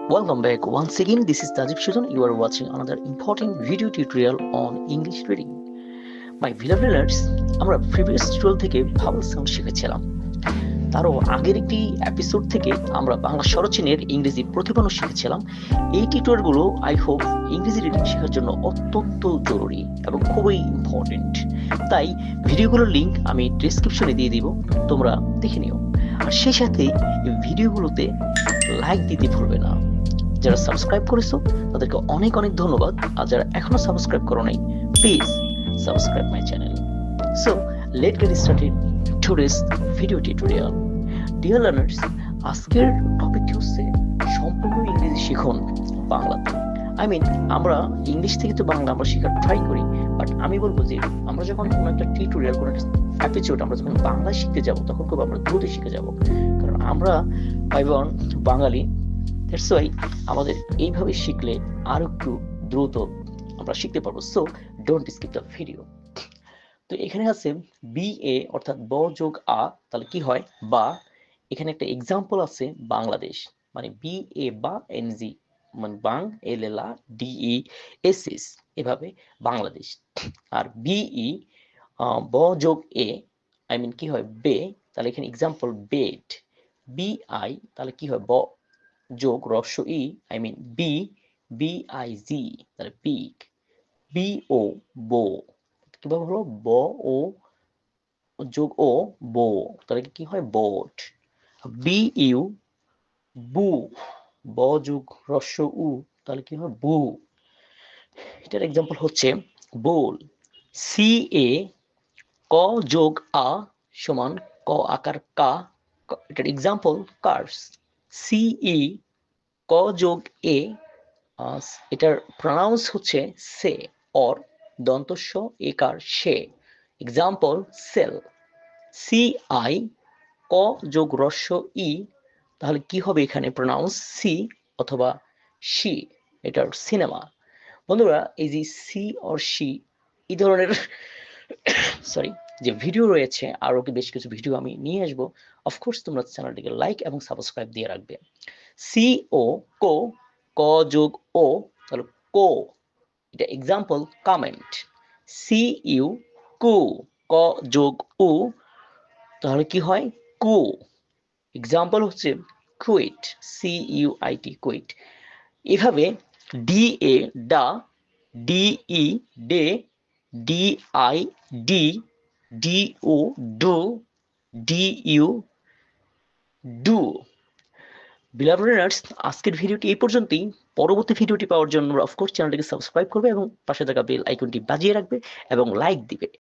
Welcome back. Once again, this is Tajib Sujan. You are watching another important video tutorial on English reading. My beloved learners, আমরা previous tutorial থেকে vowel sound শিখেছিলাম। তারও আগের একটি episode থেকে আমরা বাংলা স্বরচিহ্নের ইংরেজি প্রতিফলন শিখেছিলাম। এই টিউটোরিয়ালগুলো আই হোপ ইংরেজি রিডিং শেখার জন্য অত্যন্ত জরুরি এবং খুবই ইম্পর্টেন্ট। তাই ভিডিওগুলোর লিঙ্ক আমি ডেসক্রিপশনে দিয়ে দিব, তোমরা দেখে নিও। আর সেই সাথে এই ভিডিওগুলোতে লাইক দিতে ভুলবে না। যারা সাবস্ক্রাইব করেছো তাদেরকে অনেক অনেক ধন্যবাদ, আর যারা এখনো সাবস্ক্রাইব করো নাই please subscribe my channel. So late get started today's video tutorial. Dear learners, আজকের টপিকটি হচ্ছে সম্পূর্ণ ইংরেজি শিখুন বাংলাতে। আমরা ইংলিশ থেকে তো বাংলা আমরা শেখার ট্রাই করি, বাট আমি বলবো যে আমরা যখন কোনো একটা টিউটোরিয়াল, কোনো একটা এপিসোড আমরা যখন বাংলা শিখতে যাব তখন খুব আমরা দ্রুত শিখে যাব, কারণ আমরা বাঙালি। দ্যাটস ওয়াই আমাদের এইভাবে শিখলে আরো একটু দ্রুত আমরা শিখতে পারবো। So don't skip the video. তো এখানে আছে বি এ অর্থাৎ ব যোগ আ, তাহলে কি হয় বা। এখানে একটা এক্সাম্পল আছে বাংলাদেশ, মানে বি এ বা এনজি, মানে বাং এলেলা ডিই এসএস, এভাবে বাংলাদেশ। আর বিই ব যোগ এ, কি হয় বে, তাহলে এখানে এক্সাম্পল বেড। বি আই, তাহলে কি হয় ব যোগ রস্য ই, বি, বি আই জি, তাহলে পিক। বি ও বো, কিভাবে হলো ব ও যোগ ও বো, তাহলে কি হয় বোট। বি ইউ বু, ব যোগ রস্য উ, তাহলে কি হয় বু। এটার এক্সাম্পল হচ্ছে বোল। সি এ ক যোগ আ সমান ক আকার কা, এটার এক্সাম্পল কার্স। সি ই ক যোগ এ, এটার প্রনাউন্স হচ্ছে সে, অর দন্তস্ব একার সে, এক্সাম্পল সেল। সি আই ক যোগ রস্য ই, তাহলে কি হবে এখানে প্রনাউন্স সি অথবা শি, এটার সিনেমা। বন্ধুরা, এই যে সি অর শি এই ধরনের সরি যে ভিডিও রয়েছে, আরো বেশ কিছু ভিডিও আমি নিয়ে আসবো। অফকোর্স তোমরা চ্যানেলটিকে লাইক এবং সাবস্ক্রাইব দিয়ে রাখবে। সি ও কো, ক যোগ ও, তাহলে কো, এটা এক্সাম্পল কমেন্ট। সি ইউ কু, ক যোগ উ, তাহলে কি হয় কু, এক্সাম্পল হচ্ছে quit. C U I T quit. এভাবে D A da, D E de, D I di, D O do, D U du. Beloved learners, আজকের ভিডিওটি এই পর্যন্তই। পরবর্তী ভিডিওটি পাওয়ার জন্য অফকোর্স চ্যানেলটিকে সাবস্ক্রাইব করবে এবং পাশে থাকা বেল আইকনটি বাজিয়ে রাখবে এবং লাইক দিবে।